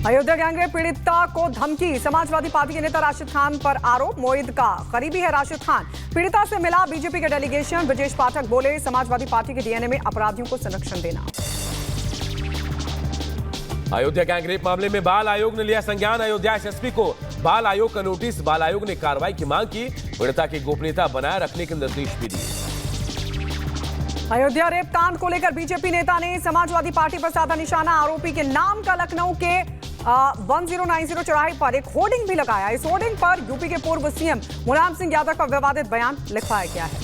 Ayodhya gangrape पीड़िता को धमकी, समाजवादी पार्टी के नेता राशिद खान पर आरोप। मोईद का करीबी है राशिद खान। पीड़िता से मिला बीजेपी के डेलीगेशन। ब्रजेश पाठक बोले, समाजवादी पार्टी के डीएनए में अपराधियों को संरक्षण देना। अयोध्या गैंगरेप मामले में बाल आयोग ने लिया संज्ञान। अयोध्या एसएसपी को बाल आयोग का नोटिस। बाल आयोग ने कार्रवाई की मांग की। पीड़िता की गोपनीयता बनाए रखने के निर्देश भी दिए। अयोध्या रेप कांड को लेकर बीजेपी नेता ने समाजवादी पार्टी पर साधा निशाना। आरोपी के नाम का लखनऊ के 1090 चौराहे पर एक होर्डिंग भी लगाया। इस होर्डिंग पर यूपी के पूर्व सीएम मुलायम सिंह यादव का विवादित बयान लिखवाया गया है।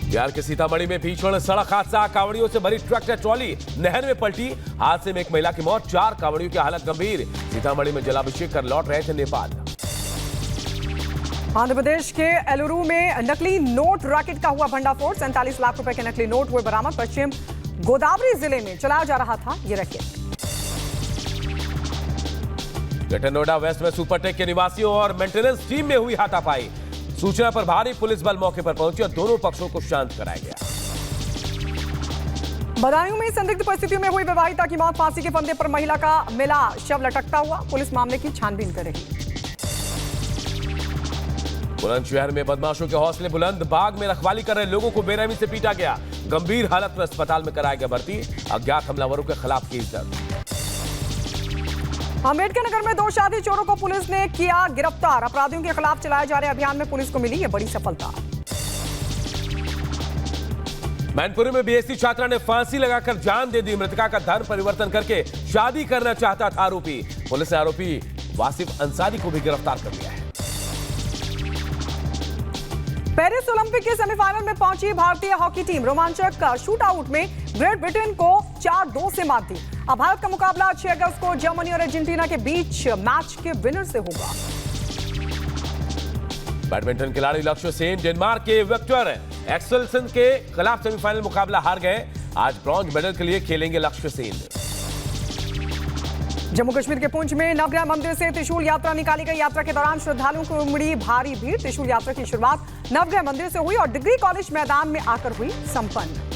बिहार के सीतामढ़ी में भीषण सड़क हादसा। कांवड़ियों से भरी ट्रैक्टर ट्रॉली नहर में पलटी। हादसे में एक महिला की मौत, 4 कांवड़ियों की हालत गंभीर। सीतामढ़ी में जलाभिषेक कर लौट रहे थे नेपाल। आंध्र प्रदेश के एलुरु में नकली नोट रैकेट का हुआ भंडाफोड़। 47 लाख रुपए के नकली नोट हुए बरामद। पश्चिम गोदावरी जिले में चलाया जा रहा था ये रैकेट। ग्रेटर नोएडा वेस्ट में सुपरटेक के निवासियों और मेंटेनेंस टीम में हुई हाथापाई। सूचना पर भारी पुलिस बल मौके पर पहुंची और दोनों पक्षों को शांत कराया गया। बदायूं में संदिग्ध परिस्थितियों में हुई विवाहिता की मौत। फांसी के फंदे पर महिला का मिला शव लटकता हुआ। पुलिस मामले की छानबीन कर रही। बुलंदशहर में बदमाशों के हौसले बुलंद। बाग में रखवाली कर रहे लोगों को बेरहमी से पीटा गया। गंभीर हालत में अस्पताल में कराया गया भर्ती। अज्ञात हमलावरों के खिलाफ केस दर्ज। अम्बेडकर नगर में 2 शादी चोरों को पुलिस ने किया गिरफ्तार। अपराधियों के खिलाफ चलाए जा रहे अभियान में पुलिस को मिली ये बड़ी सफलता। मैनपुरी में बीएससी छात्रा ने फांसी लगाकर जान दे दी। मृतका का धर्म परिवर्तन करके शादी करना चाहता था आरोपी। पुलिस ने आरोपी वासिफ अंसारी को भी गिरफ्तार कर लिया है। पेरिस ओलंपिक के सेमीफाइनल में पहुंची भारतीय हॉकी टीम। रोमांचक शूट आउट में ग्रेट ब्रिटेन को 4-2 से मात दी। अब भारत का मुकाबला 6 अगस्त को जर्मनी और अर्जेंटीना के बीच मैच के विनर से होगा। बैडमिंटन खिलाड़ी लक्ष्य सेन डेनमार्क के विक्टर एक्सेल्सन के खिलाफ सेमीफाइनल मुकाबला हार गए। आज ब्रॉन्ज मेडल के लिए खेलेंगे लक्ष्य सेन। जम्मू कश्मीर के पुंछ में नवग्रह मंदिर से त्रिशूल यात्रा निकाली गई। यात्रा के दौरान श्रद्धालुओं को उमड़ी भारी भीड़। त्रिशूल यात्रा की शुरुआत नवग्रह मंदिर से हुई और डिग्री कॉलेज मैदान में आकर हुई संपन्न।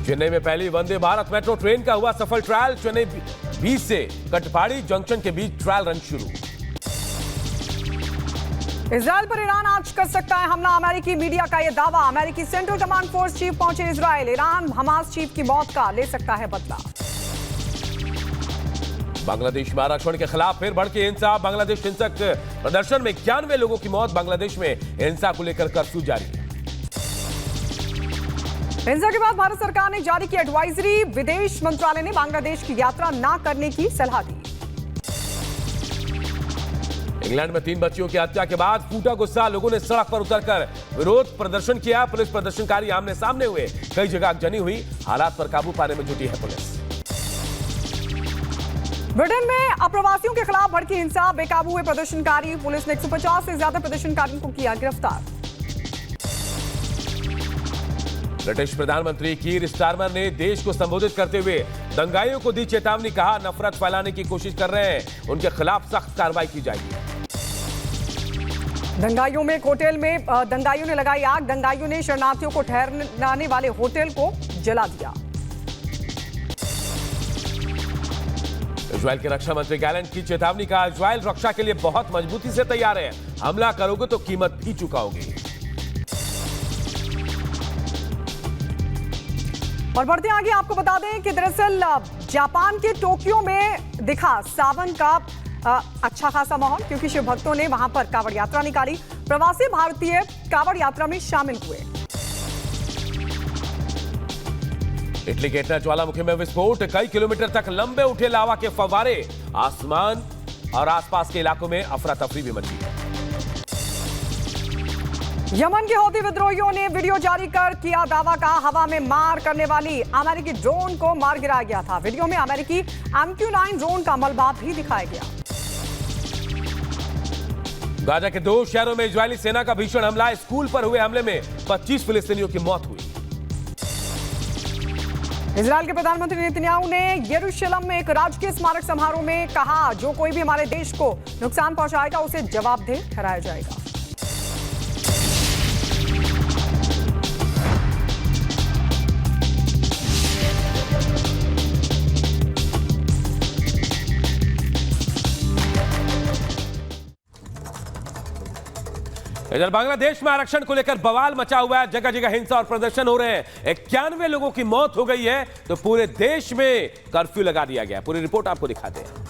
चेन्नई में पहली वंदे भारत मेट्रो ट्रेन का हुआ सफल ट्रायल। चेन्नई 20 से कटपाड़ी जंक्शन के बीच ट्रायल रन शुरू। इजराइल पर ईरान आज कर सकता है हमला। अमेरिकी मीडिया का यह दावा। अमेरिकी सेंट्रल कमांड फोर्स चीफ पहुंचे इजराइल। ईरान हमास चीफ की मौत का ले सकता है बदला। बांग्लादेश में आरक्षण के खिलाफ फिर भड़की हिंसा। बांग्लादेश हिंसक प्रदर्शन में 91 लोगों की मौत। बांग्लादेश में हिंसा को लेकर कर्फ्यू जारी। हिंसा के बाद भारत सरकार ने जारी की एडवाइजरी। विदेश मंत्रालय ने बांग्लादेश की यात्रा न करने की सलाह दी। इंग्लैंड में 3 बच्चियों की हत्या के बाद फूटा गुस्सा। लोगों ने सड़क पर उतरकर विरोध प्रदर्शन किया। पुलिस प्रदर्शनकारी आमने सामने हुए। कई जगह आगजनी हुई। हालात पर काबू पाने में जुटी है पुलिस। ब्रिटेन में अप्रवासियों के खिलाफ भड़की हिंसा। बेकाबू हुए प्रदर्शनकारी। पुलिस ने 150 से ज्यादा प्रदर्शनकारियों को किया गिरफ्तार। ब्रिटिश प्रधानमंत्री कीर स्टारमर ने देश को संबोधित करते हुए दंगाइयों को दी चेतावनी। कहा, नफरत फैलाने की कोशिश कर रहे हैं, उनके खिलाफ सख्त कार्रवाई की जाएगी। दंगाइयों में एक होटल में दंगाइयों ने लगाई आग। दंगाइयों ने शरणार्थियों को ठहराने वाले होटल को जला दिया। इजराइल के रक्षा मंत्री गैलेंट की चेतावनी। का इजराइल रक्षा के लिए बहुत मजबूती से तैयार है। हमला करोगे तो कीमत भी चुकाओगे। और बढ़ते आगे आपको बता दें कि दरअसल जापान के टोक्यो में दिखा सावन का अच्छा खासा माहौल, क्योंकि शिव भक्तों ने वहां पर कांवड़ यात्रा निकाली। प्रवासी भारतीय कांवड़ यात्रा में शामिल हुए। इटली के एटना ज्वालामुखी में विस्फोट। कई किलोमीटर तक लंबे उठे लावा के फव्वारे। आसमान और आसपास के इलाकों में अफरा तफरी भी मची। यमन के हौती विद्रोहियों ने वीडियो जारी कर किया दावा। का हवा में मार करने वाली अमेरिकी ड्रोन को मार गिराया गया था। वीडियो में अमेरिकी MQ-9 ड्रोन का मलबा भी दिखाया गया। गाजा के 2 शहरों में इजरायली सेना का भीषण हमला। स्कूल पर हुए हमले में 25 फिलिस्तीनियों की मौत हुई। इजराइल के प्रधानमंत्री नेतन्याहू ने यरूशलेम में एक राजकीय स्मारक समारोह में कहा, जो कोई भी हमारे देश को नुकसान पहुंचाएगा उसे जवाबदेह ठहराया जाएगा। इधर बांग्लादेश में आरक्षण को लेकर बवाल मचा हुआ है, जगह जगह हिंसा और प्रदर्शन हो रहे हैं। 91 लोगों की मौत हो गई है तो पूरे देश में कर्फ्यू लगा दिया गया। पूरी रिपोर्ट आपको दिखाते हैं।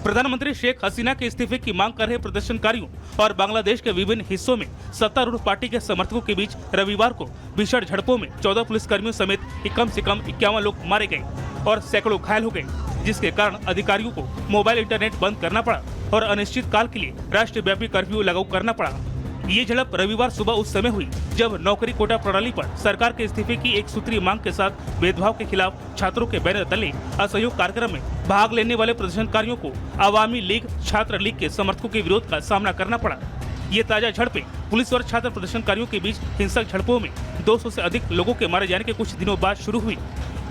प्रधानमंत्री शेख हसीना के इस्तीफे की मांग कर रहे प्रदर्शनकारियों और बांग्लादेश के विभिन्न हिस्सों में सत्तारूढ़ पार्टी के समर्थकों के बीच रविवार को भीषण झड़पों में 14 पुलिसकर्मियों समेत कम से कम 51 लोग मारे गए और सैकड़ों घायल हो गए, जिसके कारण अधिकारियों को मोबाइल इंटरनेट बंद करना पड़ा और अनिश्चित काल के लिए राष्ट्रव्यापी कर्फ्यू लागू करना पड़ा। ये झड़प रविवार सुबह उस समय हुई जब नौकरी कोटा प्रणाली पर सरकार के इस्तीफे की एक सूत्रीय मांग के साथ भेदभाव के खिलाफ छात्रों के बैनर तले असहयोग कार्यक्रम में भाग लेने वाले प्रदर्शनकारियों को आवामी लीग छात्र लीग के समर्थकों के विरोध का सामना करना पड़ा। ये ताजा झड़पें पुलिस और छात्र प्रदर्शनकारियों के बीच हिंसक झड़पों में 200 से अधिक लोगों के मारे जाने के कुछ दिनों बाद शुरू हुई।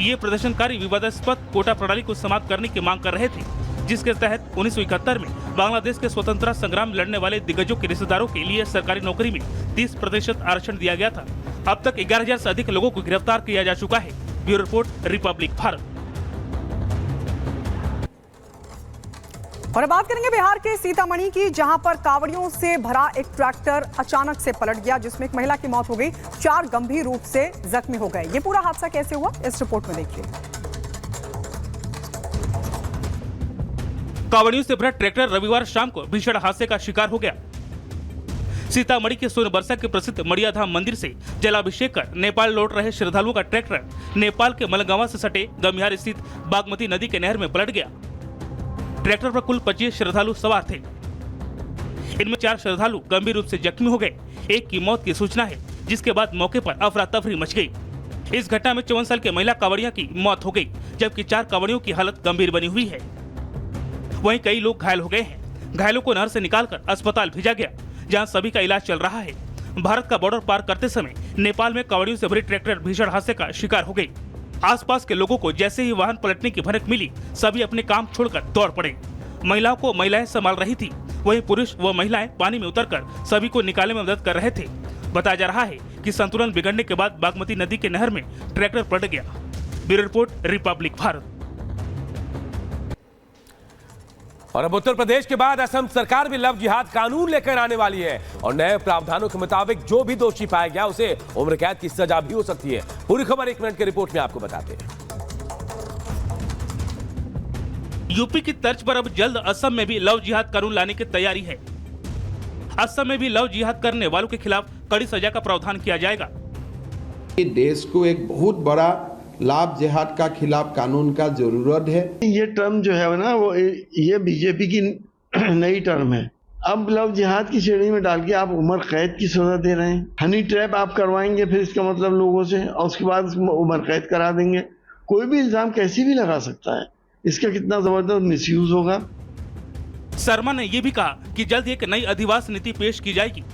ये प्रदर्शनकारी विवादास्पद कोटा प्रणाली को समाप्त करने की मांग कर रहे थे, जिसके तहत 1971 में बांग्लादेश के स्वतंत्रता संग्राम लड़ने वाले दिग्गजों के रिश्तेदारों के लिए सरकारी नौकरी में 30% आरक्षण दिया गया था। अब तक 11,000 से अधिक लोगों को गिरफ्तार किया जा चुका है। Bureau report, Republic Bharat. और अब बात करेंगे बिहार के सीतामढ़ी की, जहां पर कावड़ियों से भरा एक ट्रैक्टर अचानक से पलट गया, जिसमें एक महिला की मौत हो गई, 4 गंभीर रूप से जख्मी हो गए। ये पूरा हादसा कैसे हुआ, इस रिपोर्ट में देखिए। कावड़ियों से भरा ट्रैक्टर रविवार शाम को भीषण हादसे का शिकार हो गया। सीतामढ़ी के सोनबरसा के प्रसिद्ध मड़ियाधाम मंदिर से जलाभिषेक कर नेपाल लौट रहे श्रद्धालुओं का ट्रैक्टर नेपाल के मलगावा से सटे गमियार स्थित बागमती नदी के नहर में पलट गया। ट्रैक्टर पर कुल 25 श्रद्धालु सवार थे। इनमें 4 श्रद्धालु गंभीर रूप से जख्मी हो गए। एक की मौत की सूचना है, जिसके बाद मौके पर अफरा तफरी मच गई। इस घटना में 54 साल के महिला कांवड़िया की मौत हो गई, जबकि 4 कांवड़ियों की हालत गंभीर बनी हुई है। वहीं कई लोग घायल हो गए हैं। घायलों को नहर से निकालकर अस्पताल भेजा गया, जहां सभी का इलाज चल रहा है। भारत का बॉर्डर पार करते समय नेपाल में कांवड़ियों से भरी ट्रैक्टर भीषण हादसे का शिकार हो गई। आसपास के लोगों को जैसे ही वाहन पलटने की भनक मिली, सभी अपने काम छोड़कर दौड़ पड़े। महिलाओं को महिलाएं संभाल रही थी, वहीं पुरुष व महिलाएं पानी में उतरकर सभी को निकालने में मदद कर रहे थे। बताया जा रहा है कि संतुलन बिगड़ने के बाद बागमती नदी के नहर में ट्रैक्टर पलट गया। Bureau report, Republic Bharat. और अब उत्तर प्रदेश के बाद असम सरकार भी लव जिहाद कानून लेकर आने वाली है और नए प्रावधानों के मुताबिक जो भी दोषी पाया गया उसे उम्र कैद की सजा भी हो सकती है। पूरी खबर 1 मिनट की रिपोर्ट में आपको बताते हैं। यूपी की तर्ज पर अब जल्द असम में भी लव जिहाद कानून लाने की तैयारी है। असम में भी लव जिहाद करने वालों के खिलाफ कड़ी सजा का प्रावधान किया जाएगा। देश को एक बहुत बड़ा लाभ जिहाद का खिलाफ कानून का जरूरत है। ये टर्म जो है ना, वो ये बीजेपी की नई टर्म है। अब लव जिहाद की श्रेणी में डाल के आप उम्र कैद की सजा दे रहे हैं। हनी ट्रैप आप करवाएंगे फिर इसका मतलब लोगों से, और उसके बाद उम्र कैद करा देंगे। कोई भी इल्जाम कैसे भी लगा सकता है। इसका कितना जबरदस्त मिसयूज होगा। शर्मा ने यह भी कहा कि जल्द एक नई अधिवास नीति पेश की जाएगी,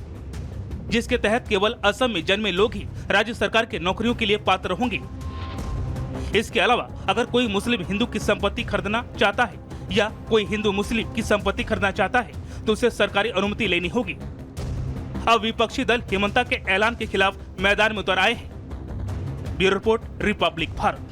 जिसके तहत केवल असम में जन्मे लोग ही राज्य सरकार के नौकरियों के लिए पात्र होंगे। इसके अलावा अगर कोई मुस्लिम हिंदू की संपत्ति खरीदना चाहता है या कोई हिंदू मुस्लिम की संपत्ति खरीदना चाहता है तो उसे सरकारी अनुमति लेनी होगी। अब विपक्षी दल हिमंता के ऐलान के खिलाफ मैदान में उतर आए हैं। Bureau report, Republic Bharat.